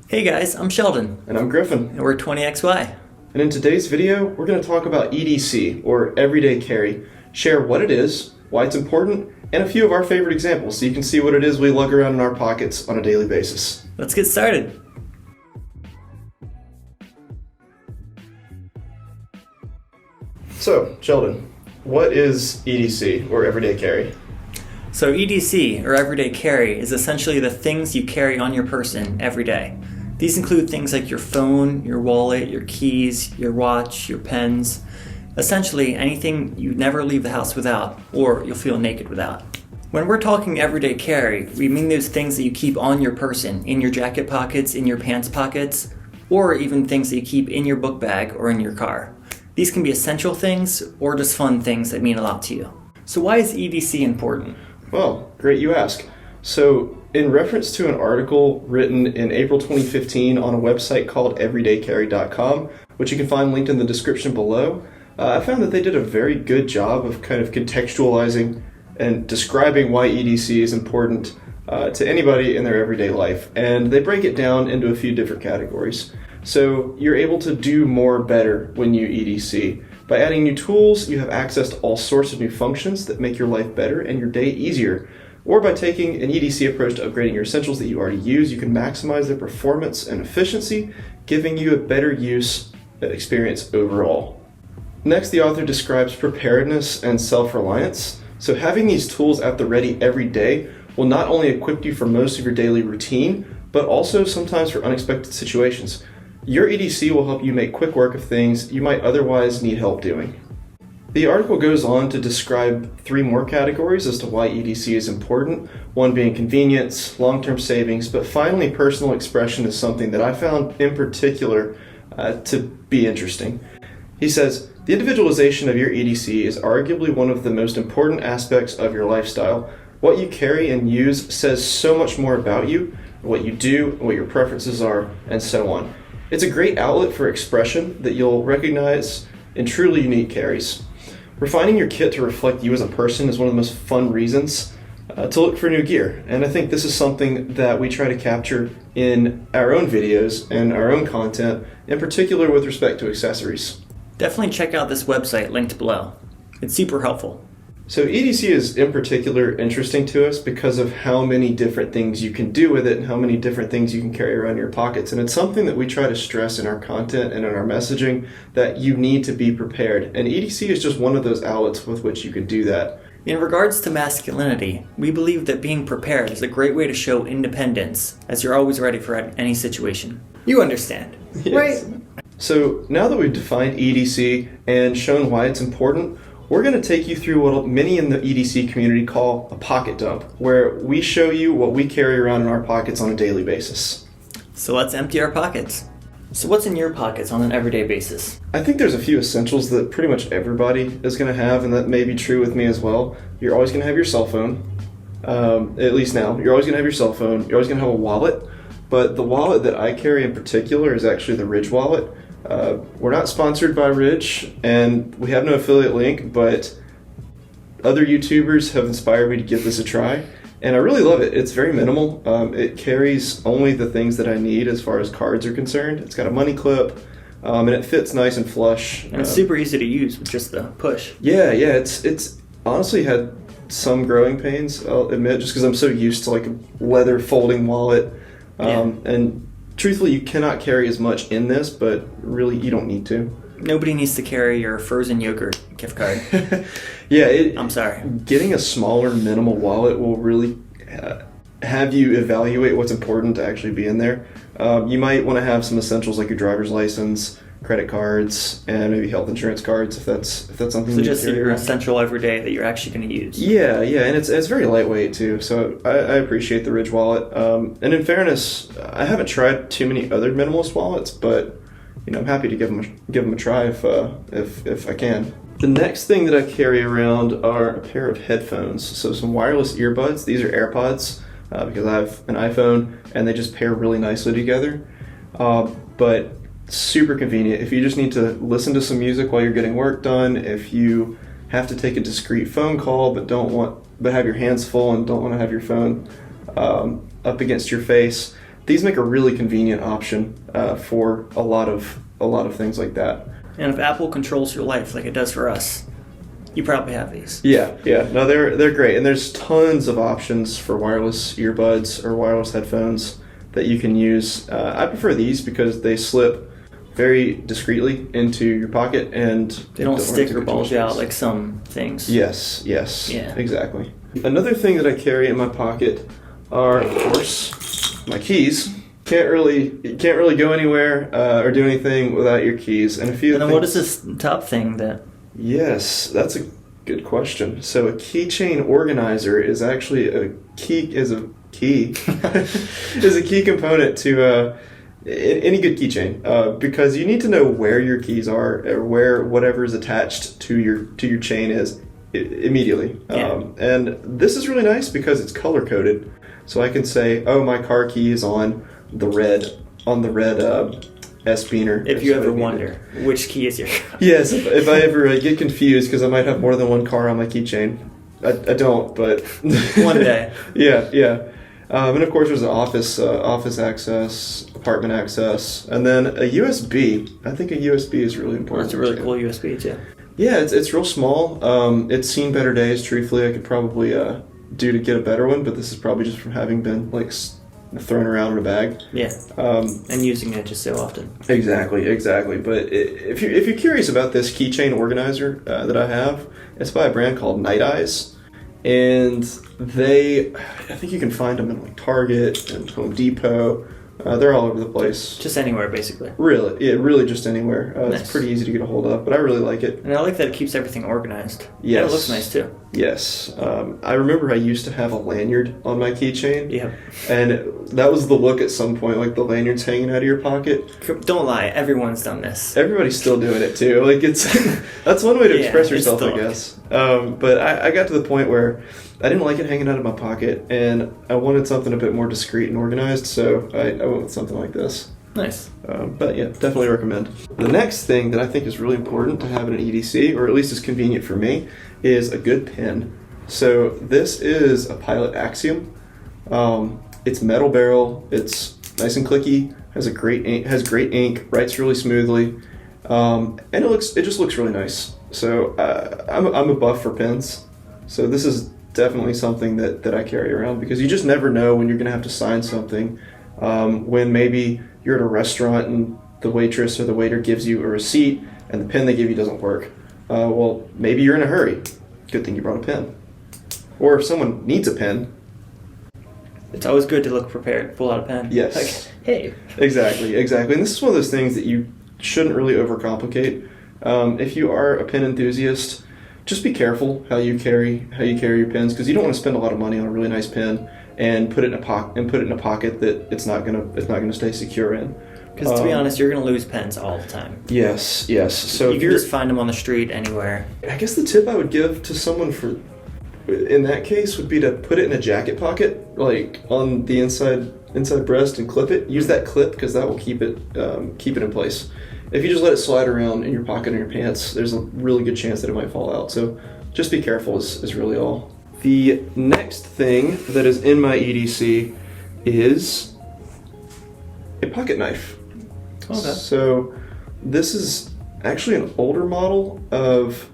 Hey guys, I'm Sheldon. And I'm Griffin. And we're 20XY. And in today's video, we're going to talk about EDC, or Everyday Carry, share what it is, why it's important, and a few of our favorite examples so you can see what it is we lug around in our pockets on a daily basis. Let's get started. So, Sheldon, what is EDC, or Everyday Carry? So EDC, or Everyday Carry, is essentially the things you carry on your person every day. These include things like your phone, your wallet, your keys, your watch, your pens. Essentially, anything you never leave the house without, or you'll feel naked without. When we're talking everyday carry, we mean those things that you keep on your person, in your jacket pockets, in your pants pockets, or even things that you keep in your book bag or in your car. These can be essential things, or just fun things that mean a lot to you. So why is EDC important? Well, great you ask. So, in reference to an article written in April 2015 on a website called everydaycarry.com, which you can find linked in the description below, I found that they did a very good job of kind of contextualizing and describing why EDC is important to anybody in their everyday life. And they break it down into a few different categories. So you're able to do more better when you EDC. By adding new tools, you have access to all sorts of new functions that make your life better and your day easier. Or by taking an EDC approach to upgrading your essentials that you already use, you can maximize their performance and efficiency, giving you a better use experience overall. Next, the author describes preparedness and self-reliance. So having these tools at the ready every day will not only equip you for most of your daily routine, but also sometimes for unexpected situations. Your EDC will help you make quick work of things you might otherwise need help doing. The article goes on to describe three more categories as to why EDC is important, one being convenience, long-term savings, but finally personal expression is something that I found in particular to be interesting. He says, the individualization of your EDC is arguably one of the most important aspects of your lifestyle. What you carry and use says so much more about you, what you do, what your preferences are, and so on. It's a great outlet for expression that you'll recognize in truly unique carries. Refining your kit to reflect you as a person is one of the most fun reasons to look for new gear. And I think this is something that we try to capture in our own videos and our own content, in particular with respect to accessories. Definitely check out this website linked below. It's super helpful. So EDC is in particular interesting to us because of how many different things you can do with it and how many different things you can carry around in your pockets. And it's something that we try to stress in our content and in our messaging that you need to be prepared. And EDC is just one of those outlets with which you can do that. In regards to masculinity, we believe that being prepared is a great way to show independence, as you're always ready for any situation. You understand, yes. Right? So now that we've defined EDC and shown why it's important, we're going to take you through what many in the EDC community call a pocket dump, where we show you what we carry around in our pockets on a daily basis. So let's empty our pockets. So what's in your pockets on an everyday basis? I think there's a few essentials that pretty much everybody is going to have, and that may be true with me as well. You're always going to have your cell phone, at least now. You're always going to have your cell phone. You're always going to have a wallet, but the wallet that I carry in particular is actually the Ridge wallet. We're not sponsored by Ridge, and we have no affiliate link, but other YouTubers have inspired me to give this a try, and I really love it. It's very minimal. It carries only the things that I need as far as cards are concerned. It's got a money clip, and it fits nice and flush. And it's super easy to use with just the push. Yeah, it's honestly had some growing pains, I'll admit, just because I'm so used to like a leather folding wallet, and truthfully, you cannot carry as much in this, but really, you don't need to. Nobody needs to carry your frozen yogurt gift card. I'm sorry. Getting a smaller, minimal wallet will really have you evaluate what's important to actually be in there. You might want to have some essentials like your driver's license, credit cards, and maybe health insurance cards if that's something. So just your essential every day that you're actually going to use. Yeah, and it's very lightweight too. So I appreciate the Ridge wallet. And in fairness, I haven't tried too many other minimalist wallets, but I'm happy to give them a try if I can. The next thing that I carry around are a pair of headphones. So some wireless earbuds. These are AirPods because I have an iPhone and they just pair really nicely together. But super convenient if you just need to listen to some music while you're getting work done, if you have to take a discreet phone call but have your hands full and don't want to have your phone up against your face. these make a really convenient option for a lot of things like that. And if Apple controls your life like it does for us, you probably have these. Yeah. No, they're great, and there's tons of options for wireless earbuds or wireless headphones that you can use. I prefer these because they slip very discreetly into your pocket and they don't stick or bulge out like some things. Yes, Yeah. exactly. Another thing that I carry in my pocket are, of course, my keys. Can't really go anywhere or do anything without your keys. And then what is this top thing that? Yes, that's a good question. So a keychain organizer is actually a key component to any good keychain, because you need to know where your keys are or where whatever is attached to your chain is immediately. Yeah. And this is really nice because it's color coded, so I can say, oh, my car key is on the red S-Beener. If you ever wonder which key is your car. Yes, if I ever get confused because I might have more than one car on my keychain. I don't, but one day. Yeah. And of course, there's an office access, apartment access, and then a USB. I think a USB is really important. That's a really cool USB too. Yeah, it's real small. It's seen better days. Truthfully, I could probably do to get a better one, but this is probably just from having been like thrown around in a bag. Yeah. And using it just so often. Exactly. But if you're curious about this keychain organizer that I have, it's by a brand called Night Eyes. And I think you can find them in like Target and Home Depot. They're all over the place. Just anywhere, basically. Really just anywhere. Nice. It's pretty easy to get a hold of, but I really like it. And I like that it keeps everything organized. Yes. And it looks nice, too. Yes. I remember I used to have a lanyard on my keychain. Yeah. And that was the look at some point, like the lanyard's hanging out of your pocket. Don't lie, everyone's done this. Everybody's still doing it, too. Like that's one way to express yourself, I guess. But I got to the point where I didn't like it hanging out of my pocket, and I wanted something a bit more discreet and organized, so I went with something like this. Nice. But yeah, definitely recommend. The next thing that I think is really important to have in an EDC, or at least is convenient for me, is a good pen. So this is a Pilot Axiom. It's metal barrel. It's nice and clicky. Has great ink. Writes really smoothly, and it just looks really nice. So I'm a buff for pens. So this is definitely something that I carry around because you just never know when you're going to have to sign something. When maybe you're at a restaurant and the waitress or the waiter gives you a receipt and the pen they give you doesn't work. Well, maybe you're in a hurry. Good thing you brought a pen. Or if someone needs a pen. It's always good to look prepared. Pull out a pen. Yes. Like, hey. Exactly. And this is one of those things that you shouldn't really overcomplicate. If you are a pen enthusiast, just be careful how you carry your pens, because you don't want to spend a lot of money on a really nice pen and put it in a pocket that it's not gonna stay secure in. Because to be honest, you're gonna lose pens all the time. Yes. So you can just find them on the street anywhere. I guess the tip I would give to someone in that case would be to put it in a jacket pocket, like on the inside breast, and clip it. Use that clip because that will keep it in place. If you just let it slide around in your pocket in your pants, there's a really good chance that it might fall out. So just be careful is really all. The next thing that is in my EDC is a pocket knife. Okay. So this is actually an older model of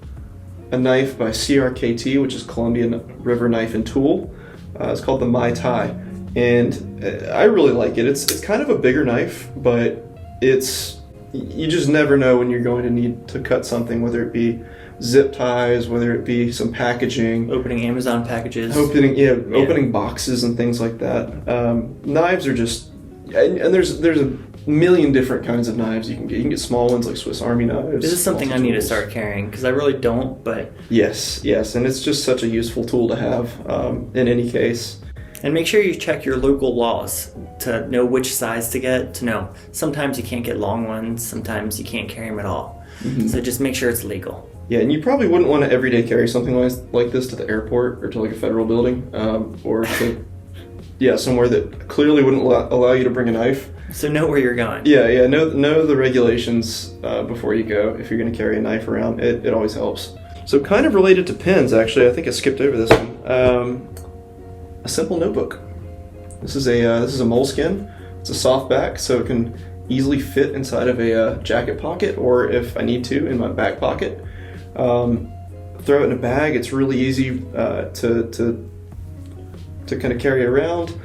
a knife by CRKT, which is Colombian River Knife and Tool. It's called the Mai Tai, and I really like it. It's kind of a bigger knife, but you just never know when you're going to need to cut something, whether it be zip ties, whether it be some packaging, opening Amazon packages, opening boxes and things like that. Knives are just, and there's a million different kinds of knives you can get. You can get small ones like Swiss Army knives. This is something I need to start carrying because I really don't. But yes, and it's just such a useful tool to have in any case. And make sure you check your local laws to know which size to get. To know sometimes you can't get long ones, sometimes you can't carry them at all. Mm-hmm. So just make sure it's legal. Yeah, and you probably wouldn't want to everyday carry something like this to the airport or to like a federal building, or to somewhere that clearly wouldn't allow you to bring a knife. So know where you're going. Yeah. Know the regulations before you go. If you're going to carry a knife around, it always helps. So kind of related to pens, actually, I think I skipped over this one. A simple notebook. This is a moleskin. It's a soft back, so it can easily fit inside of a jacket pocket, or if I need to, in my back pocket. Throw it in a bag. It's really easy to kind of carry around.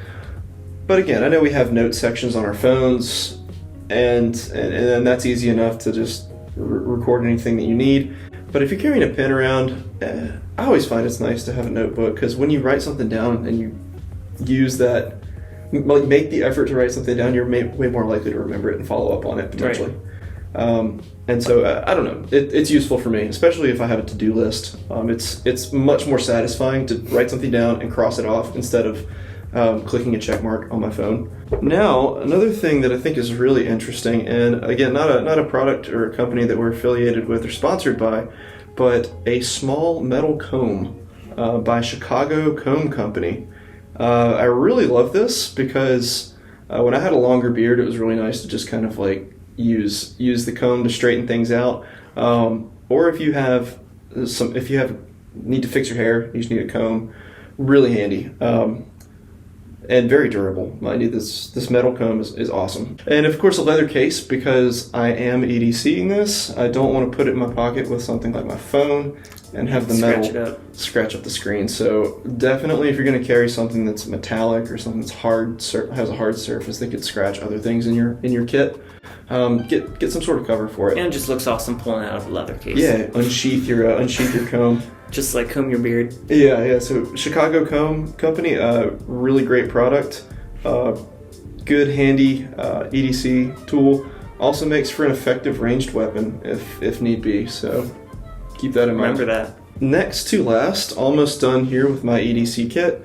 But again, I know we have note sections on our phones, and that's easy enough to just record anything that you need. But if you're carrying a pen around, I always find it's nice to have a notebook, because when you write something down and you use that, make the effort to write something down, you're way more likely to remember it and follow up on it potentially. Right. And so I don't know, it's useful for me, especially if I have a to-do list. It's much more satisfying to write something down and cross it off instead of clicking a check mark on my phone. Now, another thing that I think is really interesting, and again, not a product or a company that we're affiliated with or sponsored by, but a small metal comb by Chicago Comb Company. I really love this because when I had a longer beard, it was really nice to just kind of like use the comb to straighten things out. Or if you need to fix your hair, you just need a comb. Really handy. And very durable. Mind you, this metal comb is awesome. And of course a leather case, because I am EDCing this. I don't want to put it in my pocket with something like my phone and have the metal scratch up the screen. So definitely if you're going to carry something that's metallic or something that's has a hard surface that could scratch other things in your kit, get some sort of cover for it. And it just looks awesome pulling it out of a leather case. Yeah, unsheath your comb. Just like comb your beard. Yeah. So Chicago Comb Company, really great product. Good, handy EDC tool. Also makes for an effective ranged weapon if need be. So keep that in mind. Remember that. Next to last, almost done here with my EDC kit,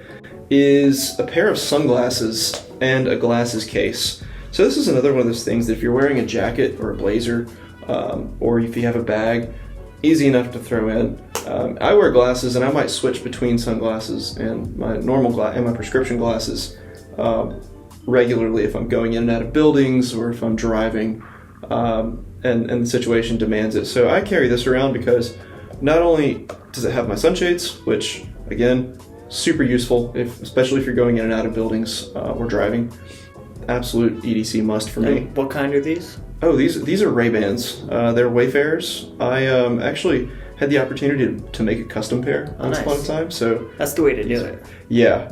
is a pair of sunglasses and a glasses case. So this is another one of those things that if you're wearing a jacket or a blazer, or if you have a bag, easy enough to throw in. I wear glasses, and I might switch between sunglasses and my normal and my prescription glasses regularly if I'm going in and out of buildings or if I'm driving, and the situation demands it. So I carry this around because not only does it have my sunshades, which again, super useful, especially if you're going in and out of buildings or driving. Absolute EDC must for me. What kind are these? Oh, these are Ray-Bans. They're Wayfarers. I actually had the opportunity to make a custom pair once upon a time. So that's the way to do it. Yeah.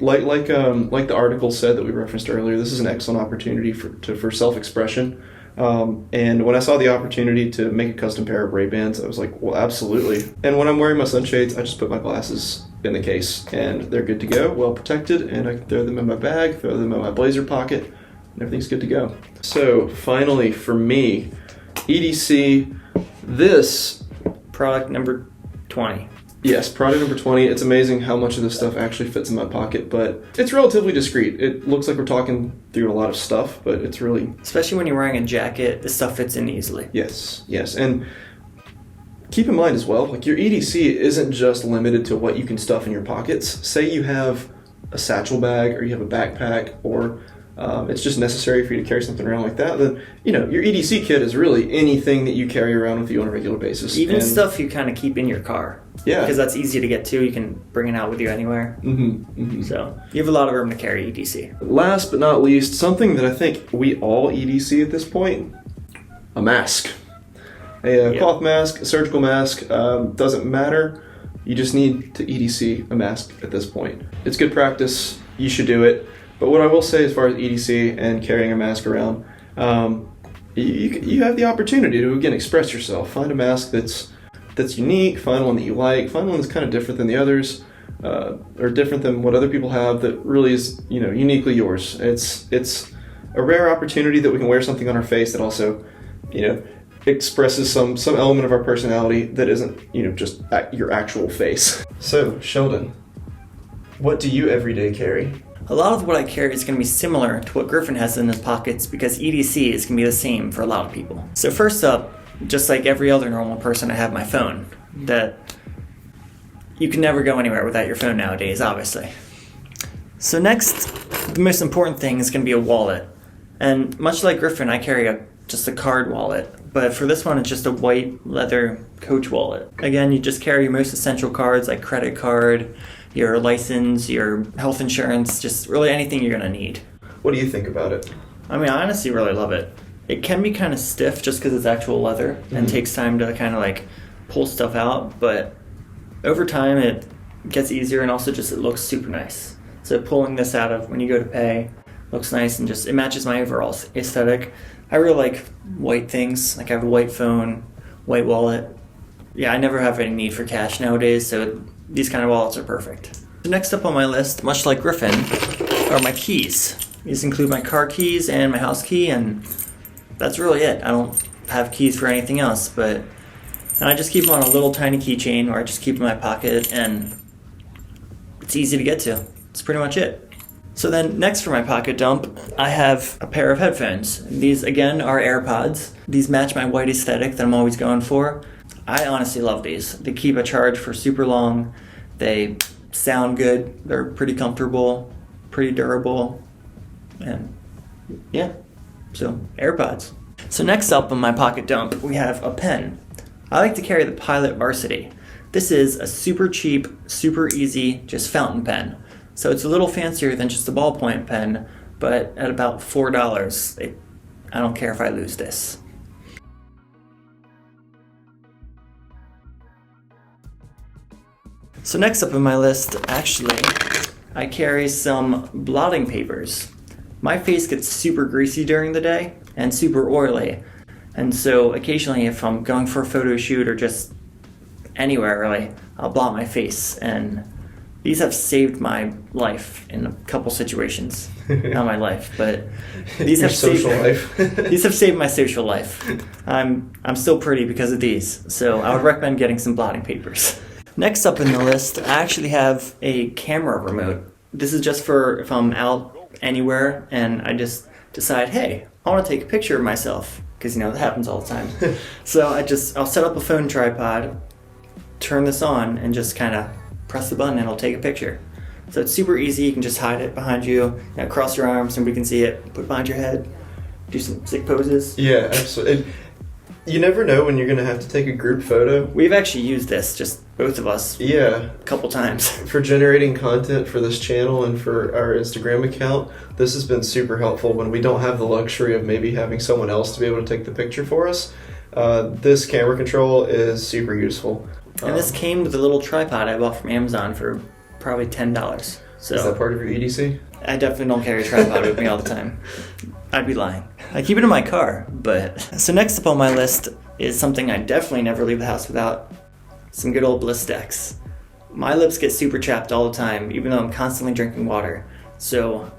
Like the article said that we referenced earlier, this is an excellent opportunity for self-expression. And when I saw the opportunity to make a custom pair of Ray-Bans, I was like, well, absolutely. And when I'm wearing my sunshades, I just put my glasses in the case, and they're good to go, well protected, and I can throw them in my bag, throw them in my blazer pocket, and everything's good to go. So finally, for me, EDC, this product number 20. Yes, product number 20. It's amazing how much of this stuff actually fits in my pocket, but it's relatively discreet. It looks like we're talking through a lot of stuff, but it's really... Especially when you're wearing a jacket, this stuff fits in easily. Yes, and keep in mind as well, like your EDC isn't just limited to what you can stuff in your pockets. Say you have a satchel bag or you have a backpack, or it's just necessary for you to carry something around like that, then your EDC kit is really anything that you carry around with you on a regular basis. Even stuff you kind of keep in your car. Yeah. Because that's easy to get to. You can bring it out with you anywhere. So you have a lot of room to carry EDC. Last but not least, something that I think we all EDC at this point, a mask. A cloth mask, a surgical mask, doesn't matter. You just need to EDC a mask at this point. It's good practice. You should do it. But what I will say as far as EDC and carrying a mask around, you have the opportunity to, again, express yourself. Find a mask that's unique, find one that you like, find one that's kind of different than the others, or different than what other people have that really is, uniquely yours. It's a rare opportunity that we can wear something on our face that also, expresses some element of our personality that isn't, just your actual face. So, Sheldon, what do you everyday carry? A lot of what I carry is going to be similar to what Griffin has in his pockets because EDC is going to be the same for a lot of people. So first up, just like every other normal person, I have my phone. That you can never go anywhere without your phone nowadays, obviously. So next, the most important thing is going to be a wallet. And much like Griffin, I carry just a card wallet. But for this one, it's just a white leather Coach wallet. Again, you just carry your most essential cards like credit card, your license, your health insurance, just really anything you're going to need. What do you think about it? I mean, I honestly really love it. It can be kind of stiff just because it's actual leather and takes time to kind of like pull stuff out, but over time it gets easier, and also just it looks super nice. So pulling this out of when you go to pay looks nice, and just it matches my overall aesthetic. I really like white things. Like I have a white phone, white wallet. Yeah, I never have any need for cash nowadays, so these kind of wallets are perfect. The next up on my list, much like Griffin, are my keys. These include my car keys and my house key, and that's really it. I don't have keys for anything else, but and I just keep them on a little tiny keychain, or I just keep them in my pocket, and it's easy to get to. That's pretty much it. So then next for my pocket dump, I have a pair of headphones. These again are AirPods. These match my white aesthetic that I'm always going for. I honestly love these. They keep a charge for super long. They sound good. They're pretty comfortable, pretty durable, and yeah, so AirPods. So next up on my pocket dump, we have a pen. I like to carry the Pilot Varsity. This is a super cheap, super easy, just fountain pen. So it's a little fancier than just a ballpoint pen, but at about $4, I don't care if I lose this. So next up on my list, actually, I carry some blotting papers. My face gets super greasy during the day and super oily. And so occasionally if I'm going for a photo shoot or just anywhere really, I'll blot my face. And these have saved my life in a couple situations. Not my life, but these have social life. These have saved my social life. I'm still pretty because of these. So I would recommend getting some blotting papers. Next up in the list, I actually have a camera remote. This is just for if I'm out anywhere and I just decide, hey, I want to take a picture of myself, because that happens all the time. So I'll set up a phone tripod, turn this on, and just kind of press the button and it'll take a picture. So it's super easy. You can just hide it behind you, cross your arms, nobody can see it, put it behind your head, do some sick poses. Yeah, absolutely. You never know when you're going to have to take a group photo. We've actually used this, just both of us, a couple times. For generating content for this channel and for our Instagram account, this has been super helpful when we don't have the luxury of maybe having someone else to be able to take the picture for us. This camera control is super useful. And this came with a little tripod I bought from Amazon for probably $10. So is that part of your EDC? I definitely don't carry a tripod with me all the time. I'd be lying. I keep it in my car, but... So next up on my list is something I definitely never leave the house without. Some good old Blistex. My lips get super chapped all the time, even though I'm constantly drinking water. So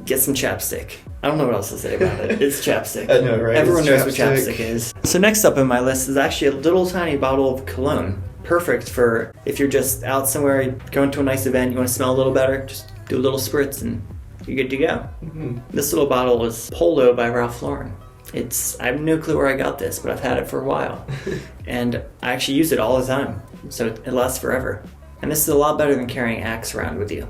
get some chapstick. I don't know what else to say about it. It's chapstick. I know, right? Everyone knows what chapstick is. So next up on my list is actually a little tiny bottle of cologne. Perfect for if you're just out somewhere, going to a nice event, you want to smell a little better, just do a little spritz and you're good to go. Mm-hmm. This little bottle is Polo by Ralph Lauren. I have no clue where I got this, but I've had it for a while. And I actually use it all the time, so it lasts forever. And this is a lot better than carrying Axe around with you.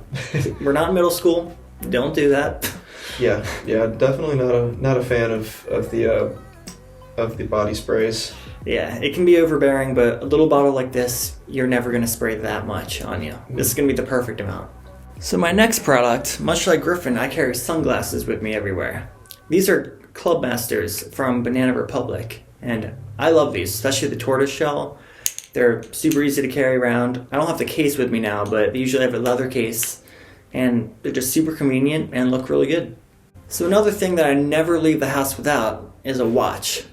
We're not in middle school. Don't do that. Yeah, definitely not a fan of the body sprays. Yeah, it can be overbearing, but a little bottle like this, you're never going to spray that much on you. This is going to be the perfect amount. So my next product, much like Griffin, I carry sunglasses with me everywhere. These are Clubmasters from Banana Republic, and I love these, especially the tortoise shell. They're super easy to carry around. I don't have the case with me now, but they usually have a leather case, and they're just super convenient and look really good. So another thing that I never leave the house without is a watch.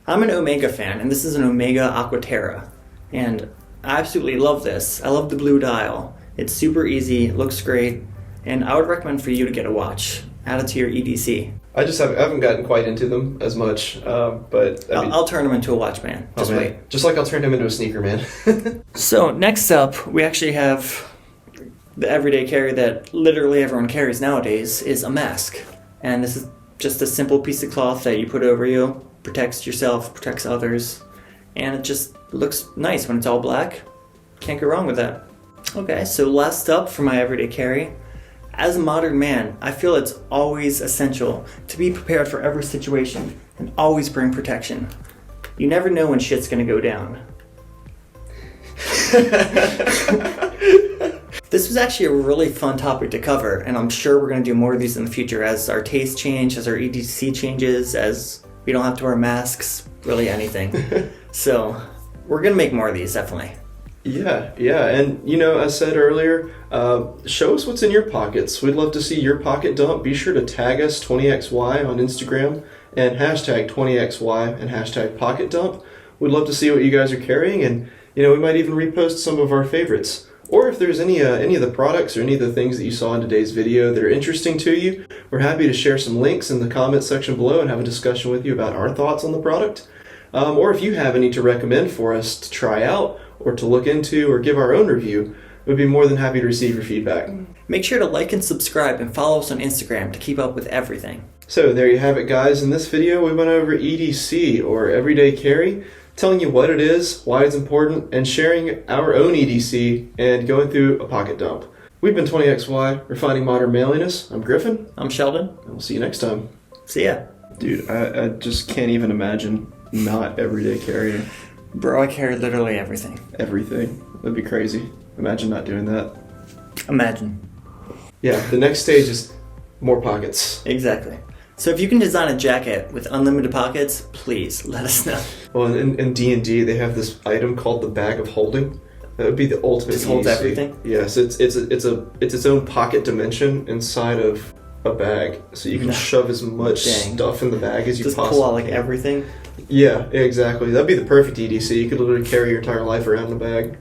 I'm an Omega fan, and this is an Omega Aquaterra, and I absolutely love this. I love the blue dial. It's super easy, it looks great, and I would recommend for you to get a watch. Add it to your EDC. I haven't gotten quite into them as much, but I'll turn him into a watch man. Just wait. Just like I'll turn him into a sneaker man. So next up, we actually have the everyday carry that literally everyone carries nowadays is a mask. And this is just a simple piece of cloth that you put over you, protects yourself, protects others, and it just looks nice when it's all black. Can't go wrong with that. Okay, so last up for my everyday carry. As a modern man, I feel it's always essential to be prepared for every situation and always bring protection. You never know when shit's gonna go down. This was actually a really fun topic to cover, and I'm sure we're going to do more of these in the future as our taste change, as our EDC changes, as we don't have to wear masks, really anything. So we're going to make more of these, definitely. Yeah, and as said earlier, show us what's in your pockets. We'd love to see your pocket dump. Be sure to tag us 20xy on Instagram and hashtag 20xy and hashtag pocket dump. We'd love to see what you guys are carrying, and we might even repost some of our favorites. Or if there's any of the products or any of the things that you saw in today's video that are interesting to you, we're happy to share some links in the comment section below and have a discussion with you about our thoughts on the product. Or if you have any to recommend for us to try out or to look into or give our own review, we'd be more than happy to receive your feedback. Make sure to like and subscribe and follow us on Instagram to keep up with everything. So there you have it, guys. In this video, we went over EDC, or Everyday Carry, telling you what it is, why it's important, and sharing our own EDC and going through a pocket dump. We've been 20xy, Refining Modern Manliness. I'm Griffin. I'm Sheldon. And we'll see you next time. See ya. Dude, I just can't even imagine not everyday carrying. Bro, I carry literally everything. Everything. That'd be crazy. Imagine not doing that. Imagine. Yeah, the next stage is more pockets. Exactly. So if you can design a jacket with unlimited pockets, please let us know. Well, in D&D, they have this item called the Bag of Holding. That would be the ultimate. Just holds EDC. everything? Yes, it's its own pocket dimension inside of a bag, so you can shove as much stuff in the bag as you possibly can. Just pull out like everything? Yeah, exactly. That'd be the perfect EDC. You could literally carry your entire life around in a bag.